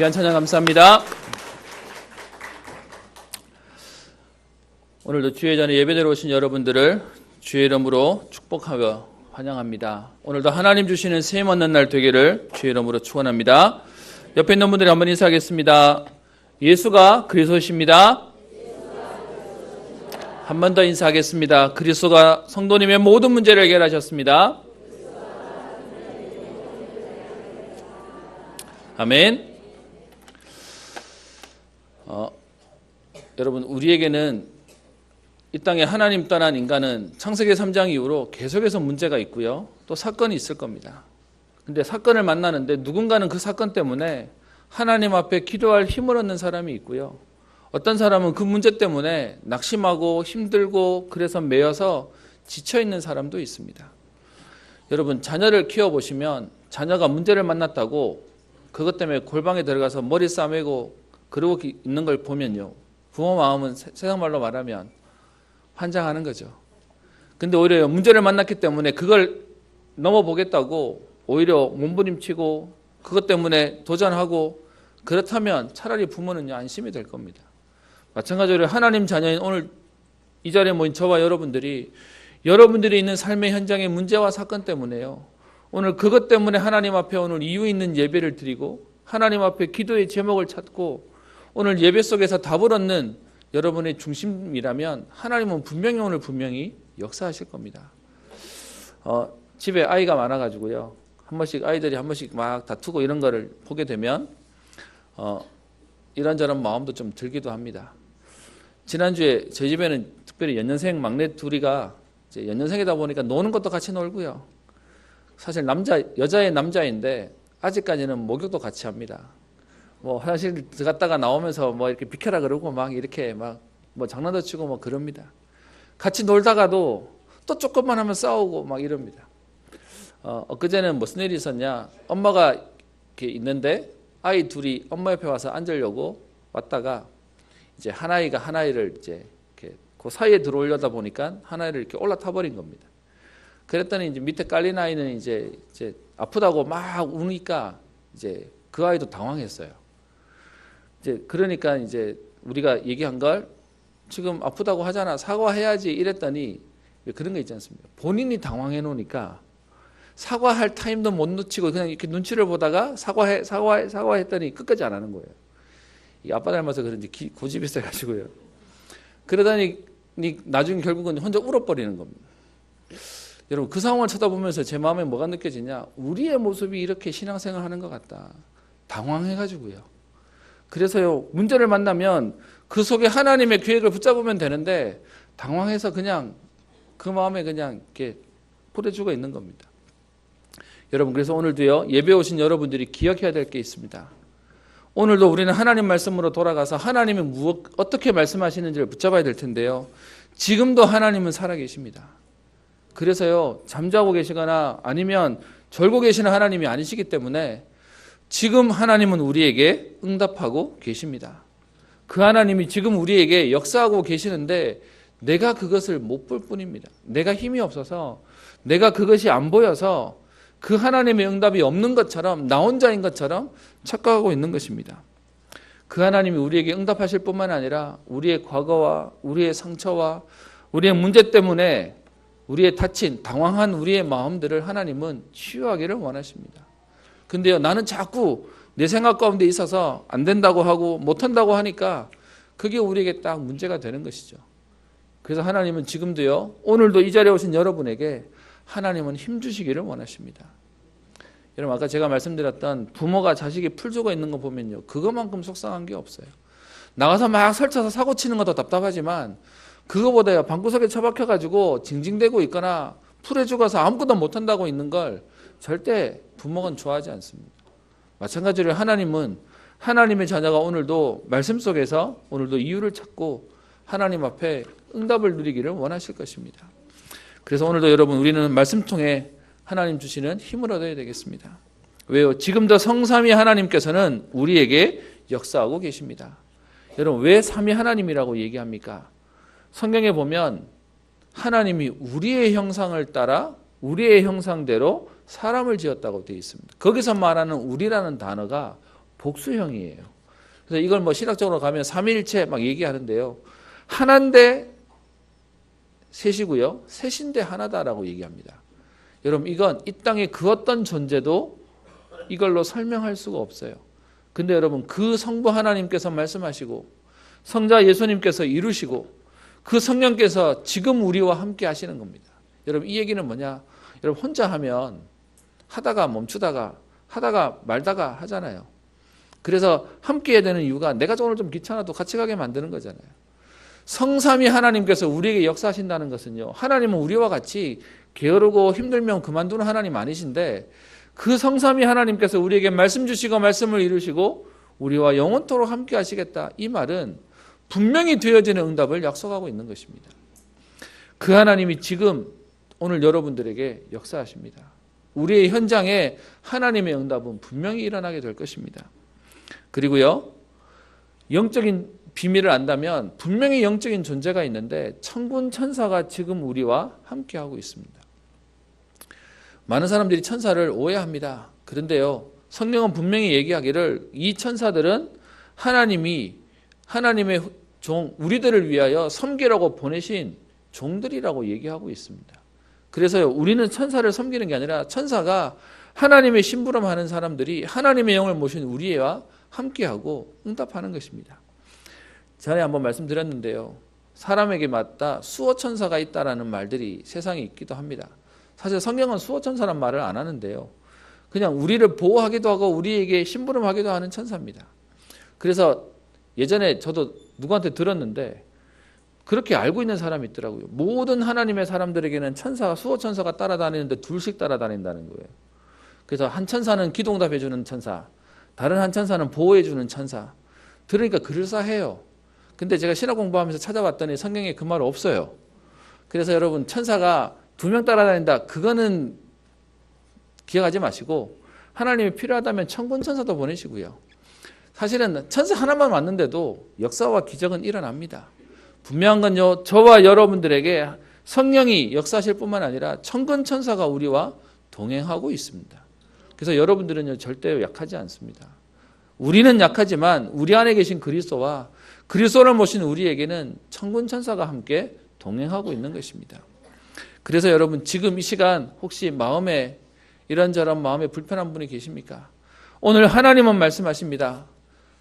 귀한 찬양 감사합니다. 오늘도 주의 전에 예배드려 오신 여러분들을 주의 이름으로 축복하며 환영합니다. 오늘도 하나님 주시는 셈 얻는 날 되기를 주의 이름으로 축원합니다. 옆에 있는 분들이 한번 인사하겠습니다. 예수가 그리스도이십니다. 한 번 더 인사하겠습니다. 그리스도가 성도님의 모든 문제를 해결하셨습니다. 아멘. 여러분, 우리에게는 이 땅에 하나님 떠난 인간은 창세기 3장 이후로 계속해서 문제가 있고요, 또 사건이 있을 겁니다. 근데 사건을 만나는데 누군가는 그 사건 때문에 하나님 앞에 기도할 힘을 얻는 사람이 있고요, 어떤 사람은 그 문제 때문에 낙심하고 힘들고 그래서 매여서 지쳐있는 사람도 있습니다. 여러분, 자녀를 키워보시면 자녀가 문제를 만났다고 그것 때문에 골방에 들어가서 머리 싸매고 그러고 있는 걸 보면요, 부모 마음은 세상 말로 말하면 환장하는 거죠. 근데 오히려 문제를 만났기 때문에 그걸 넘어보겠다고 오히려 몸부림치고 그것 때문에 도전하고, 그렇다면 차라리 부모는요, 안심이 될 겁니다. 마찬가지로 하나님 자녀인 오늘 이 자리에 모인 저와 여러분들이 있는 삶의 현장의 문제와 사건 때문에요, 오늘 그것 때문에 하나님 앞에 오늘 이유 있는 예배를 드리고 하나님 앞에 기도의 제목을 찾고 오늘 예배 속에서 답을 얻는 여러분의 중심이라면 하나님은 분명히 역사하실 겁니다. 집에 아이가 많아가지고요, 아이들이 한 번씩 막 다투고 이런 거를 보게 되면 이런저런 마음도 좀 들기도 합니다. 지난주에 저희 집에는 특별히 연년생 막내 둘이가 이제 연년생이다 보니까 노는 것도 같이 놀고요, 사실 여자의 남자인데 아직까지는 목욕도 같이 합니다. 화장실 들어갔다가 나오면서 이렇게 비켜라 그러고 이렇게 장난도 치고 그럽니다. 같이 놀다가도 또 조금만 하면 싸우고 이럽니다. 엊그제는 무슨 일이 있었냐, 엄마가 이렇게 있는데 아이 둘이 엄마 옆에 와서 앉으려고 왔다가 이제 하나이를 이제 이렇게 그 사이에 들어오려다 보니까 하나이를 이렇게 올라타 버린 겁니다. 그랬더니 이제 밑에 깔린 아이는 이제 아프다고 막 우니까 이제 그 아이도 당황했어요. 그러니까 이제 우리가 얘기한 걸, 지금 아프다고 하잖아, 사과해야지 이랬더니, 그런 거 있지 않습니까? 본인이 당황해 놓으니까 사과할 타임도 못 놓치고 그냥 이렇게 눈치를 보다가 사과했더니 끝까지 안 하는 거예요. 이 아빠 닮아서 그런지 고집이 있어가지고요. 그러다니 나중에 결국은 혼자 울어버리는 겁니다. 여러분, 그 상황을 쳐다보면서 제 마음에 뭐가 느껴지냐, 우리의 모습이 이렇게 신앙생활 하는 것 같다. 당황해가지고요. 그래서요, 문제를 만나면 그 속에 하나님의 계획을 붙잡으면 되는데 당황해서 그냥 그 마음에 그냥 이렇게 풀에 죽어 있는 겁니다. 여러분, 그래서 오늘도요, 예배 오신 여러분들이 기억해야 될 게 있습니다. 오늘도 우리는 하나님 말씀으로 돌아가서 하나님이 어떻게 말씀하시는지를 붙잡아야 될 텐데요, 지금도 하나님은 살아계십니다. 그래서요, 잠자고 계시거나 아니면 졸고 계시는 하나님이 아니시기 때문에 지금 하나님은 우리에게 응답하고 계십니다. 그 하나님이 지금 우리에게 역사하고 계시는데 내가 그것을 못 볼 뿐입니다. 내가 힘이 없어서, 내가 그것이 안 보여서 그 하나님의 응답이 없는 것처럼, 나 혼자인 것처럼 착각하고 있는 것입니다. 그 하나님이 우리에게 응답하실 뿐만 아니라 우리의 과거와 우리의 상처와 우리의 문제 때문에 우리의 다친, 당황한 우리의 마음들을 하나님은 치유하기를 원하십니다. 근데요, 나는 자꾸 내 생각 가운데 있어서 안 된다고 하고 못한다고 하니까 그게 우리에게 딱 문제가 되는 것이죠. 그래서 하나님은 지금도요, 오늘도 이 자리에 오신 여러분에게 하나님은 힘 주시기를 원하십니다. 여러분, 아까 제가 말씀드렸던 부모가 자식이 풀 죽어 있는 거 보면요, 그것만큼 속상한 게 없어요. 나가서 막 설쳐서 사고 치는 것도 답답하지만 그거보다요, 방구석에 처박혀가지고 징징대고 있거나 풀에 죽어서 아무것도 못한다고 있는 걸 절대 부모는 좋아하지 않습니다. 마찬가지로 하나님은 하나님의 자녀가 오늘도 말씀 속에서 오늘도 이유를 찾고 하나님 앞에 응답을 누리기를 원하실 것입니다. 그래서 오늘도 여러분, 우리는 말씀 통해 하나님 주시는 힘을 얻어야 되겠습니다. 왜요? 지금도 성삼위 하나님께서는 우리에게 역사하고 계십니다. 여러분, 왜 삼위 하나님이라고 얘기합니까? 성경에 보면 하나님이 우리의 형상을 따라 우리의 형상대로 사람을 지었다고 되어 있습니다. 거기서 말하는 우리라는 단어가 복수형이에요. 그래서 이걸 뭐 신학적으로 가면 삼위일체 막 얘기하는데요. 하나인데 셋이고요. 셋인데 하나다라고 얘기합니다. 여러분 이건 이 땅의 그 어떤 존재도 이걸로 설명할 수가 없어요. 근데 여러분 그 성부 하나님께서 말씀하시고 성자 예수님께서 이루시고 그 성령께서 지금 우리와 함께 하시는 겁니다. 여러분 이 얘기는 뭐냐? 여러분 혼자 하면 하다가 멈추다가 하다가 말다가 하잖아요. 그래서 함께 해야 되는 이유가 내가 오늘 좀 귀찮아도 같이 가게 만드는 거잖아요. 성삼위 하나님께서 우리에게 역사하신다는 것은요. 하나님은 우리와 같이 게으르고 힘들면 그만두는 하나님 아니신데 그 성삼위 하나님께서 우리에게 말씀 주시고 말씀을 이루시고 우리와 영원토록 함께 하시겠다. 이 말은 분명히 되어지는 응답을 약속하고 있는 것입니다. 그 하나님이 지금 오늘 여러분들에게 역사하십니다. 우리의 현장에 하나님의 응답은 분명히 일어나게 될 것입니다. 그리고요. 영적인 비밀을 안다면 분명히 영적인 존재가 있는데 천군 천사가 지금 우리와 함께하고 있습니다. 많은 사람들이 천사를 오해합니다. 그런데요. 성경은 분명히 얘기하기를 이 천사들은 하나님의 종, 우리들을 위하여 섬기라고 보내신 종들이라고 얘기하고 있습니다. 그래서요. 우리는 천사를 섬기는 게 아니라 천사가 하나님의 심부름하는 사람들이 하나님의 영을 모신 우리와 함께하고 응답하는 것입니다. 전에 한번 말씀드렸는데요. 사람에게 맞다 수호천사가 있다라는 말들이 세상에 있기도 합니다. 사실 성경은 수호천사란 말을 안 하는데요. 그냥 우리를 보호하기도 하고 우리에게 심부름하기도 하는 천사입니다. 그래서 예전에 저도 누구한테 들었는데 그렇게 알고 있는 사람이 있더라고요. 모든 하나님의 사람들에게는 천사가 수호천사가 따라다니는데 둘씩 따라다닌다는 거예요. 그래서 한 천사는 기도응답해 주는 천사, 다른 한 천사는 보호해 주는 천사. 들으니까 그럴싸해요. 근데 제가 신학 공부하면서 찾아봤더니 성경에 그 말 없어요. 그래서 여러분 천사가 2명 따라다닌다. 그거는 기억하지 마시고 하나님이 필요하다면 천군 천사도 보내시고요. 사실은 천사 하나만 왔는데도 역사와 기적은 일어납니다. 분명한 건요. 저와 여러분들에게 성령이 역사하실 뿐만 아니라 천군 천사가 우리와 동행하고 있습니다. 그래서 여러분들은요. 절대 약하지 않습니다. 우리는 약하지만 우리 안에 계신 그리스도와 그리스도를 모신 우리에게는 천군 천사가 함께 동행하고 있는 것입니다. 그래서 여러분 지금 이 시간 혹시 마음에 이런저런 마음에 불편한 분이 계십니까? 오늘 하나님은 말씀하십니다.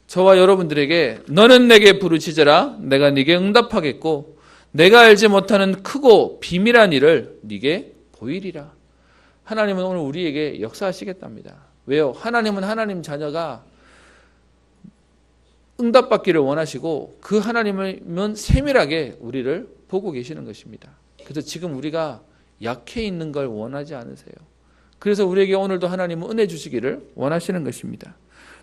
저와 여러분들에게 너는 내게 부르짖으라 내가 네게 응답하겠고 내가 알지 못하는 크고 비밀한 일을 네게 보이리라. 하나님은 오늘 우리에게 역사하시겠답니다. 왜요? 하나님은 하나님 자녀가 응답받기를 원하시고 그 하나님은 세밀하게 우리를 보고 계시는 것입니다. 그래서 지금 우리가 약해 있는 걸 원하지 않으세요. 그래서 우리에게 오늘도 하나님은 은혜 주시기를 원하시는 것입니다.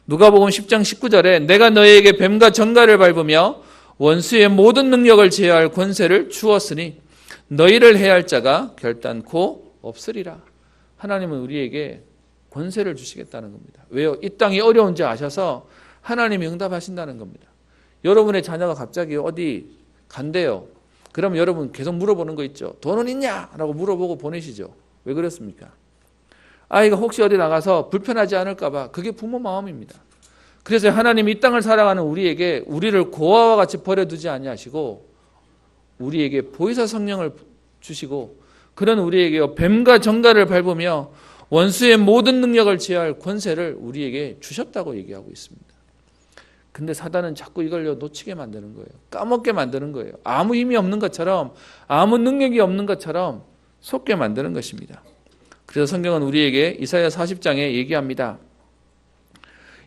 누가복음 10장 19절에 내가 너희에게 뱀과 정갈을 밟으며 원수의 모든 능력을 제어할 권세를 주었으니 너희를 해할 자가 결단코 없으리라. 하나님은 우리에게 권세를 주시겠다는 겁니다. 왜요? 이 땅이 어려운지 아셔서 하나님이 응답하신다는 겁니다. 여러분의 자녀가 갑자기 어디 간대요. 그러면 여러분 계속 물어보는 거 있죠. 돈은 있냐? 라고 물어보고 보내시죠. 왜 그렇습니까? 아이가 혹시 어디 나가서 불편하지 않을까 봐. 그게 부모 마음입니다. 그래서 하나님이 이 땅을 살아가는 우리에게 우리를 고아와 같이 버려두지 아니하시고 우리에게 보혜사 성령을 주시고 그런 우리에게 뱀과 정갈을 밟으며 원수의 모든 능력을 제어할 권세를 우리에게 주셨다고 얘기하고 있습니다. 근데 사단은 자꾸 이걸 놓치게 만드는 거예요. 까먹게 만드는 거예요. 아무 힘이 없는 것처럼 아무 능력이 없는 것처럼 속게 만드는 것입니다. 그래서 성경은 우리에게 이사야 40장에 얘기합니다.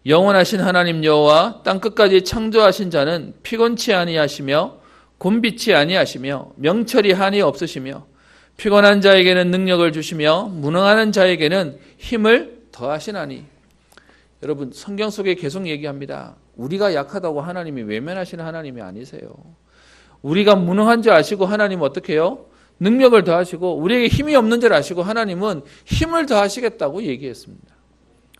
영원하신 하나님 여호와 땅끝까지 창조하신 자는 피곤치 아니하시며 곤비치 아니하시며 명철이 한이 없으시며 피곤한 자에게는 능력을 주시며 무능한 자에게는 힘을 더하시나니. 여러분 성경 속에 계속 얘기합니다. 우리가 약하다고 하나님이 외면하시는 하나님이 아니세요. 우리가 무능한 줄 아시고 하나님은 어떻게 해요? 능력을 더하시고 우리에게 힘이 없는 줄 아시고 하나님은 힘을 더하시겠다고 얘기했습니다.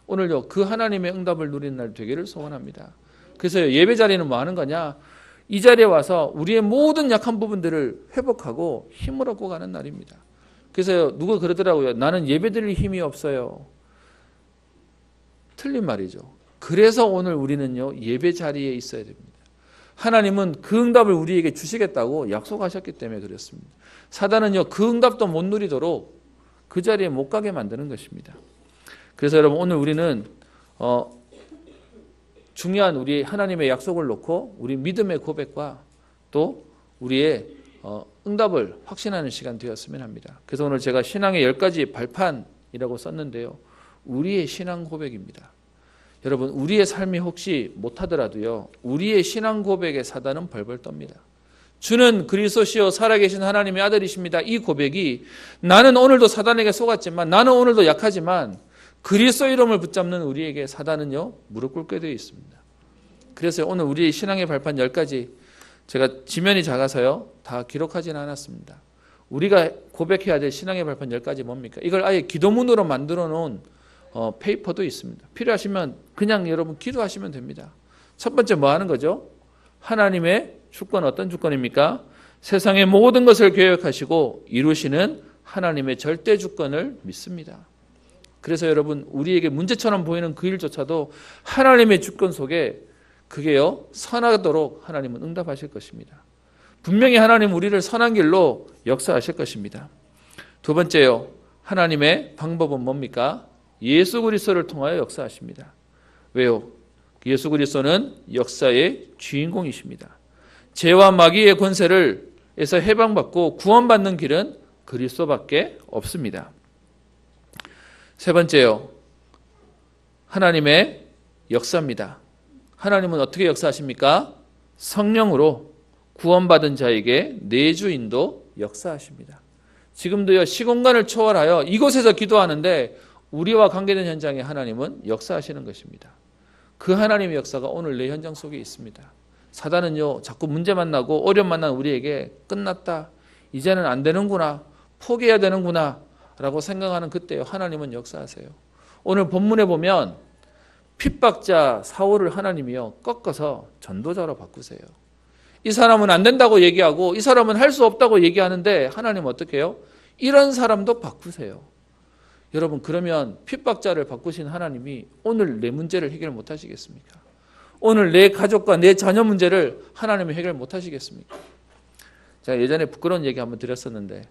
오늘요 그 하나님의 응답을 누리는 날 되기를 소원합니다. 그래서 예배 자리는 뭐 하는 거냐? 이 자리에 와서 우리의 모든 약한 부분들을 회복하고 힘을 얻고 가는 날입니다. 그래서 누가 그러더라고요. 나는 예배 드릴 힘이 없어요. 틀린 말이죠. 그래서 오늘 우리는요, 예배 자리에 있어야 됩니다. 하나님은 그 응답을 우리에게 주시겠다고 약속하셨기 때문에 그렇습니다. 사단은요, 그 응답도 못 누리도록 그 자리에 못 가게 만드는 것입니다. 그래서 여러분, 오늘 우리는 중요한 우리 하나님의 약속을 놓고 우리 믿음의 고백과 또 우리의 응답을 확신하는 시간 되었으면 합니다. 그래서 오늘 제가 신앙의 10가지 발판이라고 썼는데요. 우리의 신앙 고백입니다. 여러분, 우리의 삶이 혹시 못하더라도요, 우리의 신앙 고백에 사단은 벌벌 떱니다. 주는 그리스도시요 살아계신 하나님의 아들이십니다. 이 고백이 나는 오늘도 사단에게 속았지만, 나는 오늘도 약하지만 그리스도 이름을 붙잡는 우리에게 사단은요, 무릎 꿇게 되어 있습니다. 그래서 오늘 우리의 신앙의 발판 10가지, 제가 지면이 작아서요, 다 기록하지는 않았습니다. 우리가 고백해야 될 신앙의 발판 10가지 뭡니까? 이걸 아예 기도문으로 만들어 놓은 페이퍼도 있습니다. 필요하시면 그냥 여러분 기도하시면 됩니다. 첫 번째 뭐 하는 거죠? 하나님의 주권, 어떤 주권입니까? 세상의 모든 것을 계획하시고 이루시는 하나님의 절대 주권을 믿습니다. 그래서 여러분, 우리에게 문제처럼 보이는 그 일조차도 하나님의 주권 속에 그게요, 선하도록 하나님은 응답하실 것입니다. 분명히 하나님 우리를 선한 길로 역사하실 것입니다. 두 번째요, 하나님의 방법은 뭡니까? 예수 그리스도를 통하여 역사하십니다. 왜요? 예수 그리스도는 역사의 주인공이십니다. 죄와 마귀의 권세에서 해방받고 구원받는 길은 그리스도밖에 없습니다. 세 번째요, 하나님의 역사입니다. 하나님은 어떻게 역사하십니까? 성령으로 구원받은 자에게 내주인도 역사하십니다. 지금도요, 시공간을 초월하여 이곳에서 기도하는데 우리와 관계된 현장에 하나님은 역사하시는 것입니다. 그 하나님의 역사가 오늘 내 현장 속에 있습니다. 사단은요, 자꾸 문제 만나고 어려움 만난 우리에게 끝났다, 이제는 안 되는구나, 포기해야 되는구나 라고 생각하는 그때요, 하나님은 역사하세요. 오늘 본문에 보면 핍박자 사울을 하나님이요, 꺾어서 전도자로 바꾸세요. 이 사람은 안 된다고 얘기하고 이 사람은 할 수 없다고 얘기하는데 하나님은 어떻게 해요? 이런 사람도 바꾸세요. 여러분, 그러면 핍박자를 바꾸신 하나님이 오늘 내 문제를 해결 못 하시겠습니까? 오늘 내 가족과 내 자녀 문제를 하나님이 해결 못 하시겠습니까? 제가 예전에 부끄러운 얘기 한번 드렸었는데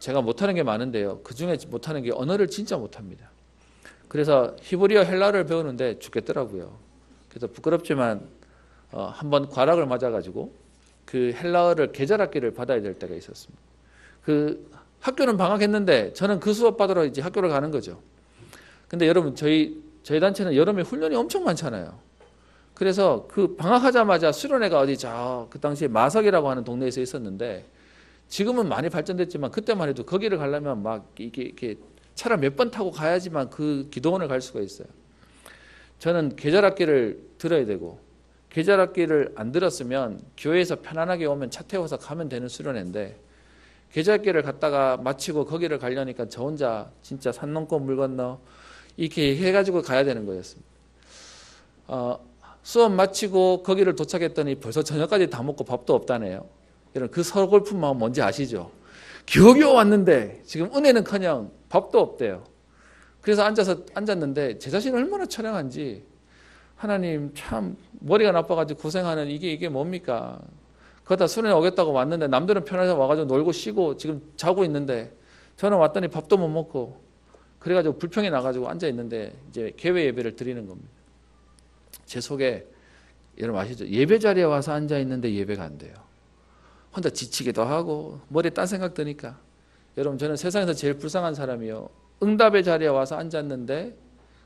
제가 못하는 게 많은데요, 그중에 못하는 게 언어를 진짜 못합니다. 그래서 히브리어 헬라어를 배우는데 죽겠더라고요. 그래서 부끄럽지만 한번 과락을 맞아가지고 그 헬라어를 계절학기를 받아야 될 때가 있었습니다. 그 학교는 방학했는데 저는 그 수업 받으러 이제 학교를 가는 거죠. 근데 여러분, 저희 단체는 여름에 훈련이 엄청 많잖아요. 그래서 그 방학하자마자 수련회가 어디 그 당시에 마석이라고 하는 동네에서 있었는데, 지금은 많이 발전됐지만 그때만 해도 거기를 가려면 막 이렇게 차를 몇 번 타고 가야지만 그 기도원을 갈 수가 있어요. 저는 계절학기를 들어야 되고, 계절학기를 안 들었으면 교회에서 편안하게 오면 차 태워서 가면 되는 수련회인데, 계절학기를 갔다가 마치고 거기를 가려니까 저 혼자 진짜 산 넘고 물 건너 이렇게 해가지고 가야 되는 거였습니다. 수업 마치고 거기를 도착했더니 벌써 저녁까지 다 먹고 밥도 없다네요. 여러분, 그 서글픈 마음 뭔지 아시죠? 겨우겨우 왔는데 지금 은혜는커녕 밥도 없대요. 그래서 앉았는데 제 자신이 얼마나 처량한지, 하나님 참 머리가 나빠가지고 고생하는 이게 뭡니까? 그러다 수련회 오겠다고 왔는데 남들은 편하게 와가지고 놀고 쉬고 지금 자고 있는데 저는 왔더니 밥도 못 먹고 그래가지고 불평이 나가지고 앉아있는데 이제 개회 예배를 드리는 겁니다. 제 속에, 여러분 아시죠? 예배 자리에 와서 앉아있는데 예배가 안 돼요. 혼자 지치기도 하고 머리에 딴 생각 드니까. 여러분, 저는 세상에서 제일 불쌍한 사람이요, 응답의 자리에 와서 앉았는데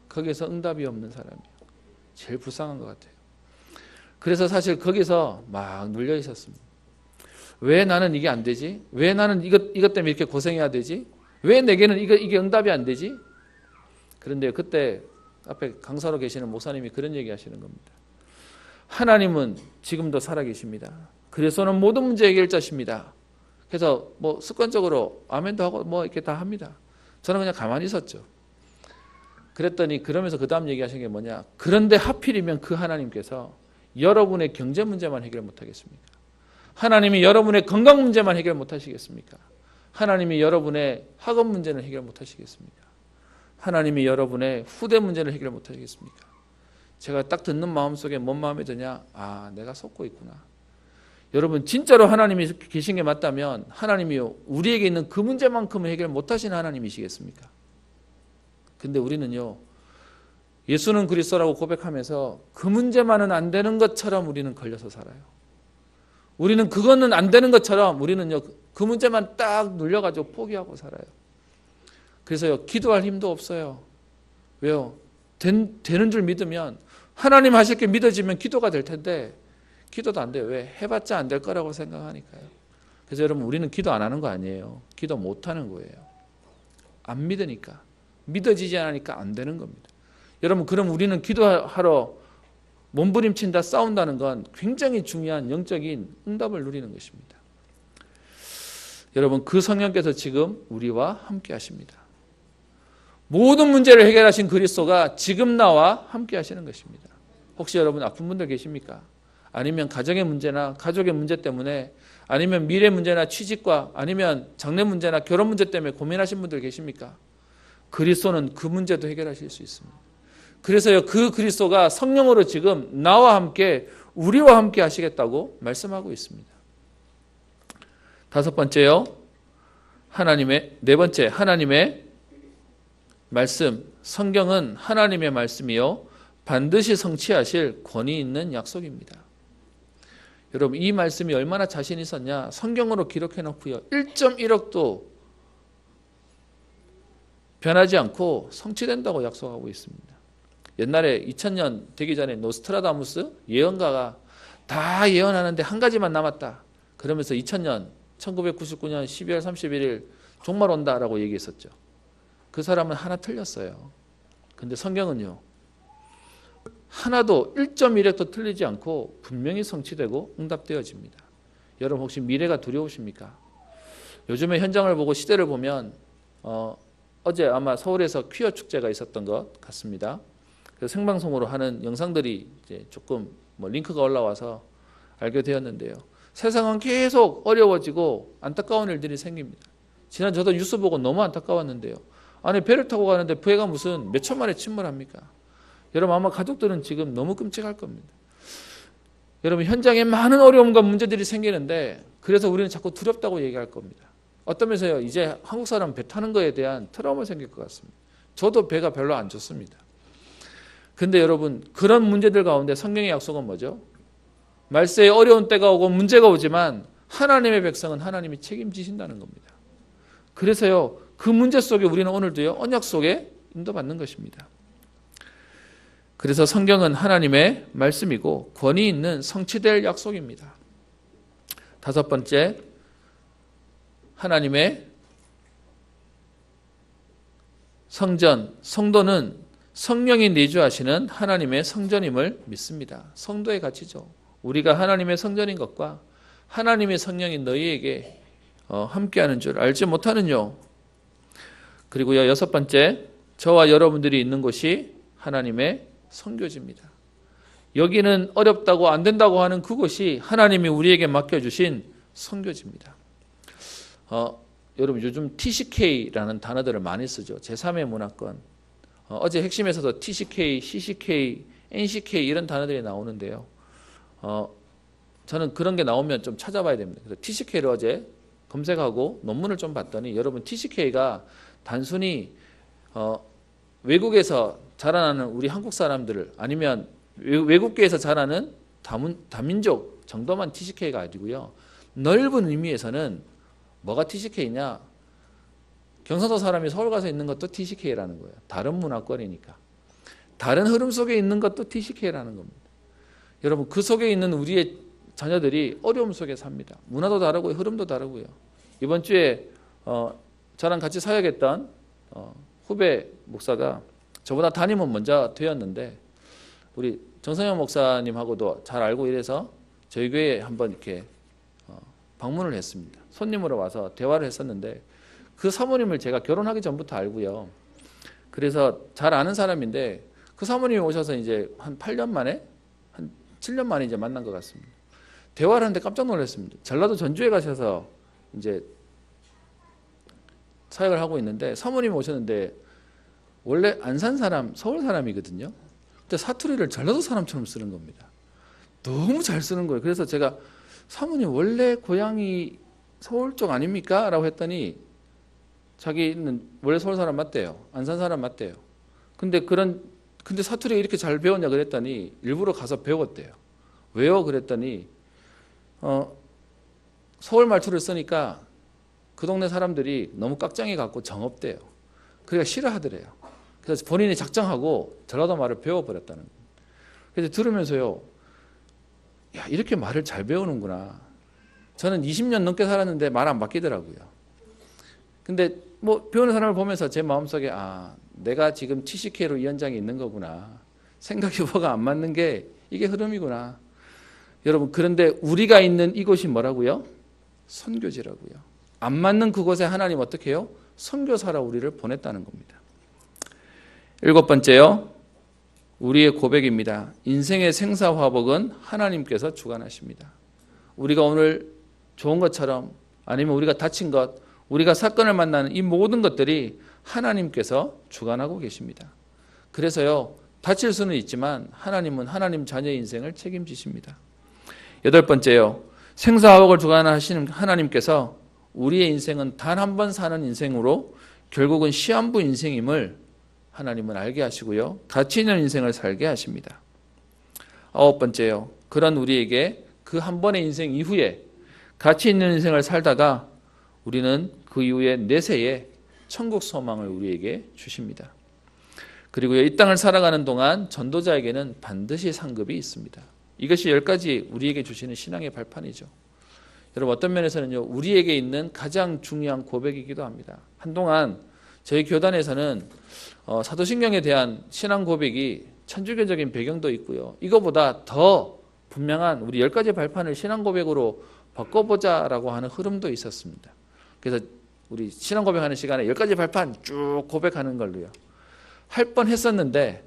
거기서 응답이 없는 사람이에요. 제일 불쌍한 것 같아요. 그래서 사실 거기서 막 눌려 있었습니다. 왜 나는 이게 안 되지? 왜 나는 이것 때문에 이렇게 고생해야 되지? 왜 내게는 이게 응답이 안 되지? 그런데 그때 앞에 강사로 계시는 목사님이 그런 얘기 하시는 겁니다. 하나님은 지금도 살아계십니다. 그래서는 모든 문제 해결자십니다. 그래서 뭐 습관적으로 아멘도 하고 뭐 이렇게 다 합니다. 저는 그냥 가만히 있었죠. 그랬더니 그러면서 그 다음 얘기하신 게 뭐냐? 그런데 하필이면 그 하나님께서 여러분의 경제 문제만 해결 못하겠습니까? 하나님이 여러분의 건강 문제만 해결 못하시겠습니까? 하나님이 여러분의 학업 문제는 해결 못하시겠습니까? 하나님이 여러분의 후대 문제를 해결 못 하시겠습니까? 제가 딱 듣는 마음속에 뭔 마음이 드냐? 아, 내가 속고 있구나. 여러분 진짜로 하나님이 계신 게 맞다면 하나님이요 우리에게 있는 그 문제만큼은 해결 못 하시는 하나님이시겠습니까? 근데 우리는요 예수는 그리스도라고 고백하면서 그 문제만은 안 되는 것처럼 우리는 걸려서 살아요. 우리는 그거는 안 되는 것처럼 우리는요 그 문제만 딱 눌려가지고 포기하고 살아요. 그래서요 기도할 힘도 없어요. 왜요? 되는 줄 믿으면 하나님 하실 게 믿어지면 기도가 될 텐데 기도도 안 돼요. 왜? 해봤자 안 될 거라고 생각하니까요. 그래서 여러분 우리는 기도 안 하는 거 아니에요. 기도 못 하는 거예요. 안 믿으니까. 믿어지지 않으니까 안 되는 겁니다. 여러분 그럼 우리는 기도하러 몸부림친다 싸운다는 건 굉장히 중요한 영적인 응답을 누리는 것입니다. 여러분 그 성령께서 지금 우리와 함께 하십니다. 모든 문제를 해결하신 그리스도가 지금 나와 함께 하시는 것입니다. 혹시 여러분 아픈 분들 계십니까? 아니면 가정의 문제나 가족의 문제 때문에 아니면 미래 문제나 취직과 아니면 장래 문제나 결혼 문제 때문에 고민하신 분들 계십니까? 그리스도는 그 문제도 해결하실 수 있습니다. 그래서요 그 그리스도가 성령으로 지금 나와 함께 우리와 함께 하시겠다고 말씀하고 있습니다. 다섯 번째요. 네 번째 하나님의 말씀. 성경은 하나님의 말씀이요 반드시 성취하실 권위 있는 약속입니다. 여러분 이 말씀이 얼마나 자신 있었냐. 성경으로 기록해 놓고요 1.1억도 변하지 않고 성취된다고 약속하고 있습니다. 옛날에 2000년 되기 전에 노스트라다무스 예언가가 다 예언하는데 한 가지만 남았다. 그러면서 1999년 12월 31일 종말 온다라고 얘기했었죠. 그 사람은 하나 틀렸어요. 근데 성경은요. 하나도 1.1획도 틀리지 않고 분명히 성취되고 응답되어집니다. 여러분 혹시 미래가 두려우십니까? 요즘에 현장을 보고 시대를 보면 어제 아마 서울에서 퀴어 축제가 있었던 것 같습니다. 그래서 생방송으로 하는 영상들이 이제 조금 링크가 올라와서 알게 되었는데요. 세상은 계속 어려워지고 안타까운 일들이 생깁니다. 지난 저도 뉴스 보고 너무 안타까웠는데요. 아니 배를 타고 가는데 배가 무슨 몇 초 만에 침몰합니까? 여러분 아마 가족들은 지금 너무 끔찍할 겁니다. 여러분 현장에 많은 어려움과 문제들이 생기는데 그래서 우리는 자꾸 두렵다고 얘기할 겁니다. 어떤 면에서요 이제 한국 사람 배 타는 거에 대한 트라우마 생길 것 같습니다. 저도 배가 별로 안 좋습니다. 근데 여러분 그런 문제들 가운데 성경의 약속은 뭐죠? 말세에 어려운 때가 오고 문제가 오지만 하나님의 백성은 하나님이 책임지신다는 겁니다. 그래서요 그 문제 속에 우리는 오늘도요 언약 속에 인도받는 것입니다. 그래서 성경은 하나님의 말씀이고 권위 있는 성취될 약속입니다. 다섯 번째 하나님의 성전, 성도는 성령이 내주하시는 하나님의 성전임을 믿습니다. 성도의 가치죠. 우리가 하나님의 성전인 것과 하나님의 성령이 너희에게 함께하는 줄 알지 못하느뇨. 그리고요 여섯 번째 저와 여러분들이 있는 곳이 하나님의 선교지입니다. 여기는 어렵다고 안 된다고 하는 그곳이 하나님이 우리에게 맡겨주신 선교지입니다. 여러분 요즘 TCK라는 단어들을 많이 쓰죠. 제3의 문화권. 어제 핵심에서도 TCK, CCK, NCK 이런 단어들이 나오는데요. 저는 그런 게 나오면 좀 찾아봐야 됩니다. 그래서 TCK를 어제 검색하고 논문을 좀 봤더니 여러분 TCK가 단순히 외국에서 자라나는 우리 한국 사람들을 아니면 외국계에서 자라는 다민족 정도만 TCK가 아니고요. 넓은 의미에서는 뭐가 TCK냐? 경상도 사람이 서울 가서 있는 것도 TCK라는 거예요. 다른 문화권이니까. 다른 흐름 속에 있는 것도 TCK라는 겁니다. 여러분 그 속에 있는 우리의 자녀들이 어려움 속에 삽니다. 문화도 다르고요. 흐름도 다르고요. 이번 주에 저랑 같이 사역했던 후배 목사가 저보다 담임은 먼저 되었는데 우리 정성영 목사님하고도 잘 알고 이래서 저희 교회에 한번 이렇게 방문을 했습니다. 손님으로 와서 대화를 했었는데 그 사모님을 제가 결혼하기 전부터 알고요. 그래서 잘 아는 사람인데 그 사모님이 오셔서 이제 한 8년 만에 한 7년 만에 이제 만난 것 같습니다. 대화를 하는데 깜짝 놀랐습니다. 전라도 전주에 가셔서 이제 사역을 하고 있는데 사모님이 오셨는데 원래 안산 사람, 서울 사람이거든요. 근데 사투리를 전라도 사람처럼 쓰는 겁니다. 너무 잘 쓰는 거예요. 그래서 제가 사모님 원래 고향이 서울 쪽 아닙니까? 라고 했더니 자기는 원래 서울 사람 맞대요. 안산 사람 맞대요. 근데 사투리가 이렇게 잘 배웠냐 그랬더니 일부러 가서 배웠대요. 왜요? 그랬더니 서울 말투를 쓰니까 그 동네 사람들이 너무 깍쟁이 같고 정없대요. 그러니까 싫어하더래요. 그래서 본인이 작정하고 전라도 말을 배워버렸다는 거예요. 그래서 들으면서요, 야, 이렇게 말을 잘 배우는구나. 저는 20년 넘게 살았는데 말 안 바뀌더라고요. 근데 뭐 배우는 사람을 보면서 제 마음속에 내가 지금 70K로 이 현장에 있는 거구나. 생각이 뭐가 안 맞는 게 이게 흐름이구나. 여러분, 그런데 우리가 있는 이곳이 뭐라고요? 선교지라고요. 안 맞는 그곳에 하나님 어떻게 해요? 선교사라 우리를 보냈다는 겁니다. 7번째요. 우리의 고백입니다. 인생의 생사화복은 하나님께서 주관하십니다. 우리가 오늘 좋은 것처럼 아니면 우리가 다친 것, 우리가 사건을 만나는 이 모든 것들이 하나님께서 주관하고 계십니다. 그래서요, 다칠 수는 있지만 하나님은 하나님 자녀의 인생을 책임지십니다. 8번째요. 생사화복을 주관하시는 하나님께서 우리의 인생은 단 한 번 사는 인생으로 결국은 시한부 인생임을 하나님은 알게 하시고요. 가치 있는 인생을 살게 하십니다. 9번째요. 그런 우리에게 그 한 번의 인생 이후에 가치 있는 인생을 살다가 우리는 그 이후에 내세에 천국 소망을 우리에게 주십니다. 그리고 이 땅을 살아가는 동안 전도자에게는 반드시 상급이 있습니다. 이것이 10가지 우리에게 주시는 신앙의 발판이죠. 여러분, 어떤 면에서는요, 우리에게 있는 가장 중요한 고백이기도 합니다. 한동안 저희 교단에서는 사도신경에 대한 신앙 고백이 천주교적인 배경도 있고요. 이거보다 더 분명한 우리 10가지 발판을 신앙 고백으로 바꿔보자라고 하는 흐름도 있었습니다. 그래서 우리 신앙 고백하는 시간에 10가지 발판 쭉 고백하는 걸로요. 할 뻔 했었는데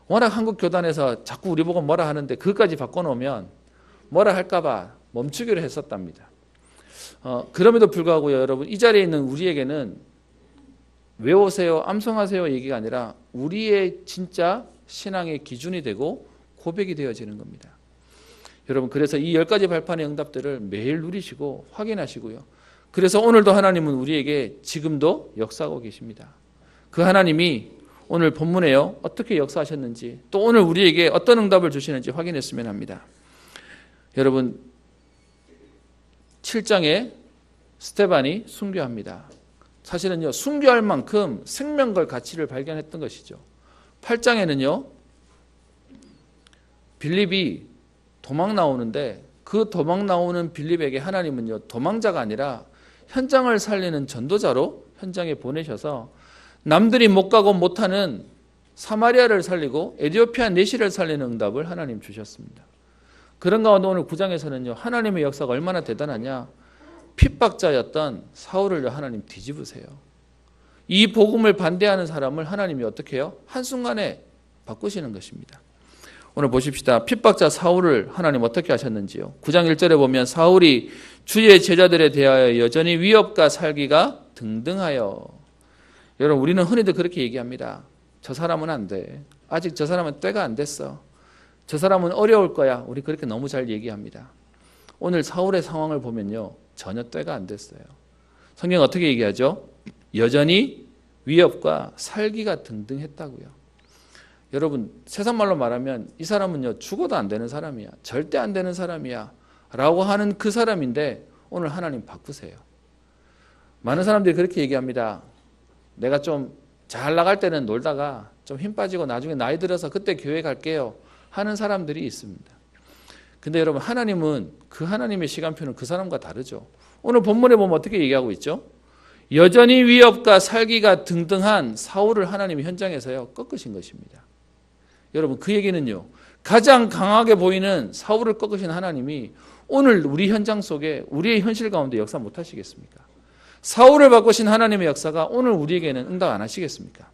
워낙 한국 교단에서 자꾸 우리 보고 뭐라 하는데 그것까지 바꿔놓으면 뭐라 할까봐 멈추기로 했었답니다. 그럼에도 불구하고요, 여러분, 이 자리에 있는 우리에게는 외우세요, 암송하세요 얘기가 아니라 우리의 진짜 신앙의 기준이 되고 고백이 되어지는 겁니다. 여러분, 그래서 이 10가지 발판의 응답들을 매일 누리시고 확인하시고요. 그래서 오늘도 하나님은 우리에게 지금도 역사하고 계십니다. 그 하나님이 오늘 본문에요, 어떻게 역사하셨는지, 또 오늘 우리에게 어떤 응답을 주시는지 확인했으면 합니다. 여러분, 7장에 스데반이 순교합니다. 사실은요, 순교할 만큼 생명 걸 가치를 발견했던 것이죠. 8장에는요, 빌립이 도망 나오는데 그 도망 나오는 빌립에게 하나님은요, 도망자가 아니라 현장을 살리는 전도자로 현장에 보내셔서 남들이 못 가고 못하는 사마리아를 살리고 에티오피아 내시를 살리는 응답을 하나님 주셨습니다. 그런 가운데 오늘 9장에서는요, 하나님의 역사가 얼마나 대단하냐. 핍박자였던 사울을 하나님 뒤집으세요. 이 복음을 반대하는 사람을 하나님이 어떻게 해요? 한순간에 바꾸시는 것입니다. 오늘 보십시다. 핍박자 사울을 하나님 어떻게 하셨는지요. 9장 1절에 보면 사울이 주의 제자들에 대하여 여전히 위협과 살기가 등등하여. 여러분, 우리는 흔히들 그렇게 얘기합니다. 저 사람은 안 돼. 아직 저 사람은 때가 안 됐어. 저 사람은 어려울 거야. 우리 그렇게 너무 잘 얘기합니다. 오늘 사울의 상황을 보면요, 전혀 때가 안 됐어요. 성경 어떻게 얘기하죠? 여전히 위협과 살기가 등등했다고요. 여러분, 세상말로 말하면 이 사람은요, 죽어도 안 되는 사람이야. 절대 안 되는 사람이야. 라고 하는 그 사람인데 오늘 하나님 바꾸세요. 많은 사람들이 그렇게 얘기합니다. 내가 좀 잘 나갈 때는 놀다가 좀 힘 빠지고 나중에 나이 들어서 그때 교회 갈게요 하는 사람들이 있습니다. 근데 여러분, 하나님은 그 하나님의 시간표는 그 사람과 다르죠. 오늘 본문에 보면 어떻게 얘기하고 있죠? 여전히 위협과 살기가 등등한 사울을 하나님이 현장에서요, 꺾으신 것입니다. 여러분, 그 얘기는요, 가장 강하게 보이는 사울을 꺾으신 하나님이 오늘 우리 현장 속에 우리의 현실 가운데 역사 못 하시겠습니까? 사울을 바꾸신 하나님의 역사가 오늘 우리에게는 응답 안 하시겠습니까?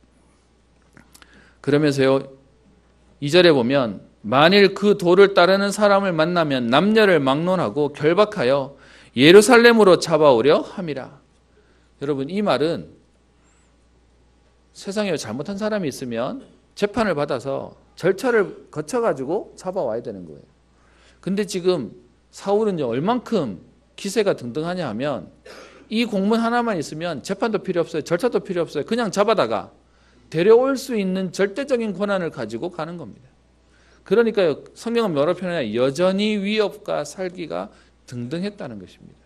그러면서요, 2절에 보면 만일 그 도를 따르는 사람을 만나면 남녀를 막론하고 결박하여 예루살렘으로 잡아오려 함이라. 여러분, 이 말은 세상에 잘못한 사람이 있으면 재판을 받아서 절차를 거쳐가지고 잡아와야 되는 거예요. 근데 지금 사울은요, 얼만큼 기세가 등등하냐 하면 이 공문 하나만 있으면 재판도 필요 없어요. 절차도 필요 없어요. 그냥 잡아다가 데려올 수 있는 절대적인 권한을 가지고 가는 겁니다. 그러니까요, 성경은 뭐라고 표현하냐, 여전히 위협과 살기가 등등했다는 것입니다.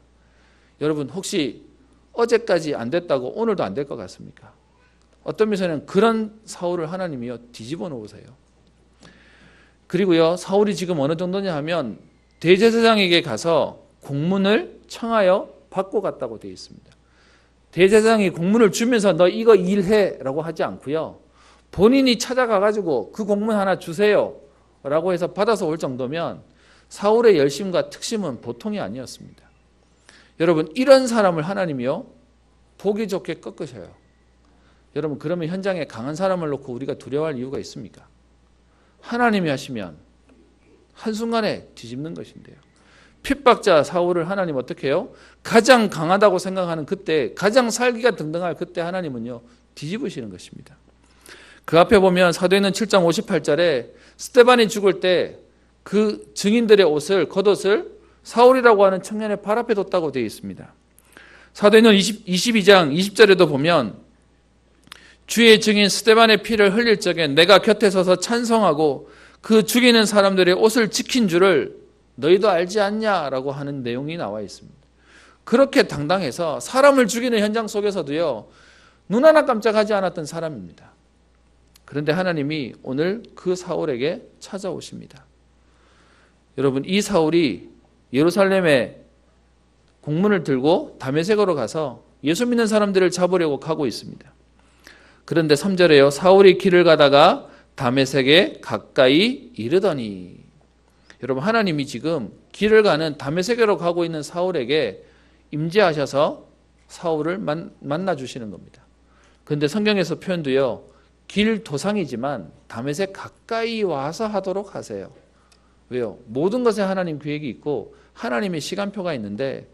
여러분, 혹시 어제까지 안 됐다고 오늘도 안 될 것 같습니까? 어떤 면에서는 그런 사울을 하나님이요 뒤집어 놓으세요. 그리고요, 사울이 지금 어느 정도냐 하면 대제사장에게 가서 공문을 청하여 받고 갔다고 되어 있습니다. 대제사장이 공문을 주면서 너 이거 일해라고 하지 않고요, 본인이 찾아가가지고 그 공문 하나 주세요 라고 해서 받아서 올 정도면 사울의 열심과 특심은 보통이 아니었습니다. 여러분, 이런 사람을 하나님이요 보기 좋게 꺾으셔요. 여러분, 그러면 현장에 강한 사람을 놓고 우리가 두려워할 이유가 있습니까? 하나님이 하시면 한순간에 뒤집는 것인데요. 핍박자 사울을 하나님 어떻게 해요? 가장 강하다고 생각하는 그때, 가장 살기가 등등할 그때 하나님은요 뒤집으시는 것입니다. 그 앞에 보면 사도행전 7장 58절에 스데반이 죽을 때 그 증인들의 옷을, 겉옷을 사울이라고 하는 청년의 발 앞에 뒀다고 되어 있습니다. 사도행전 22장 20절에도 보면 주의 증인 스데반의 피를 흘릴 적에 내가 곁에 서서 찬송하고 그 죽이는 사람들의 옷을 지킨 줄을 너희도 알지 않냐라고 하는 내용이 나와 있습니다. 그렇게 당당해서 사람을 죽이는 현장 속에서도요 눈 하나 깜짝하지 않았던 사람입니다. 그런데 하나님이 오늘 그 사울에게 찾아오십니다. 여러분, 이 사울이 예루살렘에 공문을 들고 다메섹으로 가서 예수 믿는 사람들을 잡으려고 가고 있습니다. 그런데 3절에요. 사울이 길을 가다가 다메섹에 가까이 이르더니, 여러분, 하나님이 지금 길을 가는 다메섹으로 가고 있는 사울에게 임재하셔서 사울을 만나 주시는 겁니다. 그런데 성경에서 표현도요, 길 도상이지만 다메섹 가까이 와서 하도록 하세요. 왜요? 모든 것에 하나님 계획이 있고 하나님의 시간표가 있는데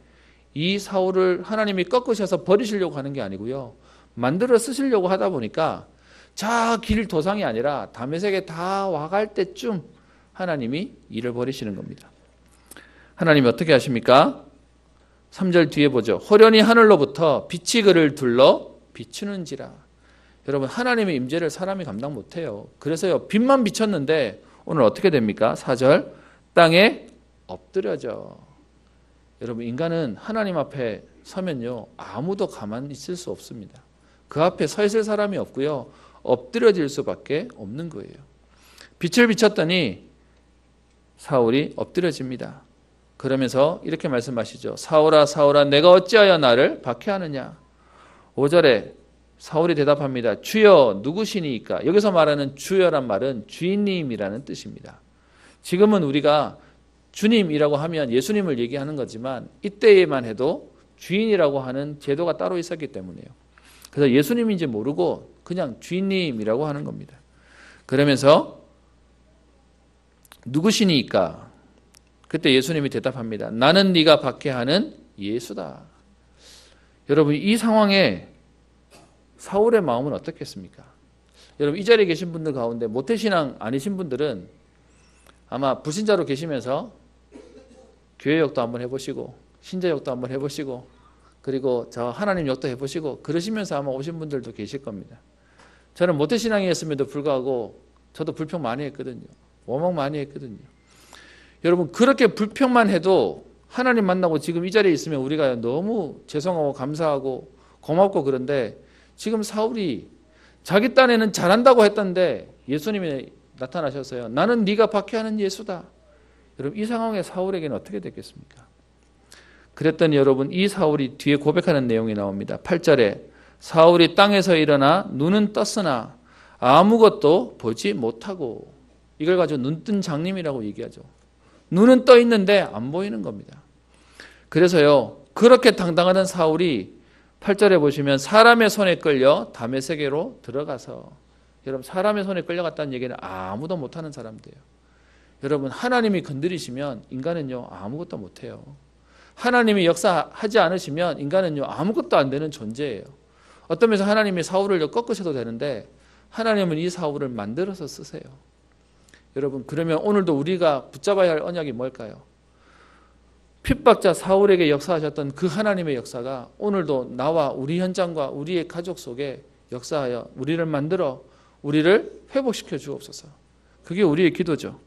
이 사울을 하나님이 꺾으셔서 버리시려고 하는 게 아니고요, 만들어 쓰시려고 하다 보니까 저 길 도상이 아니라 다메섹에 다 와갈 때쯤 하나님이 일을 벌이시는 겁니다. 하나님이 어떻게 하십니까? 3절 뒤에 보죠. 호련히 하늘로부터 빛이 그를 둘러 비추는지라. 여러분, 하나님의 임재를 사람이 감당 못해요. 그래서요, 빛만 비쳤는데 오늘 어떻게 됩니까? 4절, 땅에 엎드려져. 여러분, 인간은 하나님 앞에 서면요 아무도 가만히 있을 수 없습니다. 그 앞에 서 있을 사람이 없고요, 엎드려질 수밖에 없는 거예요. 빛을 비췄더니 사울이 엎드려집니다. 그러면서 이렇게 말씀하시죠. 사울아 사울아 내가 어찌하여 나를 박해하느냐. 5절에 사울이 대답합니다. 주여 누구시니까? 여기서 말하는 주여란 말은 주인님이라는 뜻입니다. 지금은 우리가 주님이라고 하면 예수님을 얘기하는 거지만 이때에만 해도 주인이라고 하는 제도가 따로 있었기 때문이에요. 그래서 예수님인지 모르고 그냥 주인님이라고 하는 겁니다. 그러면서 누구시니까? 그때 예수님이 대답합니다. 나는 네가 박해하는 예수다. 여러분, 이 상황에 사울의 마음은 어떻겠습니까? 여러분, 이 자리에 계신 분들 가운데 모태신앙 아니신 분들은 아마 불신자로 계시면서 교회 역도 한번 해보시고 신자 역도 한번 해보시고 그리고 저 하나님 역도 해보시고 그러시면서 아마 오신 분들도 계실 겁니다. 저는 모태신앙이었음에도 불구하고 저도 불평 많이 했거든요. 원망 많이 했거든요. 여러분, 그렇게 불평만 해도 하나님 만나고 지금 이 자리에 있으면 우리가 너무 죄송하고 감사하고 고맙고 그런데 지금 사울이 자기 딴에는 잘한다고 했던데 예수님이 나타나셨어요. 나는 네가 박해하는 예수다. 여러분, 이 상황에 사울에게는 어떻게 됐겠습니까? 그랬더니 여러분, 이 사울이 뒤에 고백하는 내용이 나옵니다. 8절에 사울이 땅에서 일어나 눈은 떴으나 아무것도 보지 못하고, 이걸 가지고 눈뜬 장님이라고 얘기하죠. 눈은 떠 있는데 안 보이는 겁니다. 그래서요, 그렇게 당당하던 사울이 8절에 보시면 사람의 손에 끌려 다메섹으로 들어가서, 여러분, 사람의 손에 끌려갔다는 얘기는 아무도 못하는 사람들이에요. 여러분, 하나님이 건드리시면 인간은요 아무것도 못해요. 하나님이 역사하지 않으시면 인간은요 아무것도 안 되는 존재예요. 어떤 면에서 하나님이 사울을 꺾으셔도 되는데 하나님은 이 사울을 만들어서 쓰세요. 여러분, 그러면 오늘도 우리가 붙잡아야 할 언약이 뭘까요? 핍박자 사울에게 역사하셨던 그 하나님의 역사가 오늘도 나와 우리 현장과 우리의 가족 속에 역사하여 우리를 만들어 우리를 회복시켜 주옵소서. 그게 우리의 기도죠.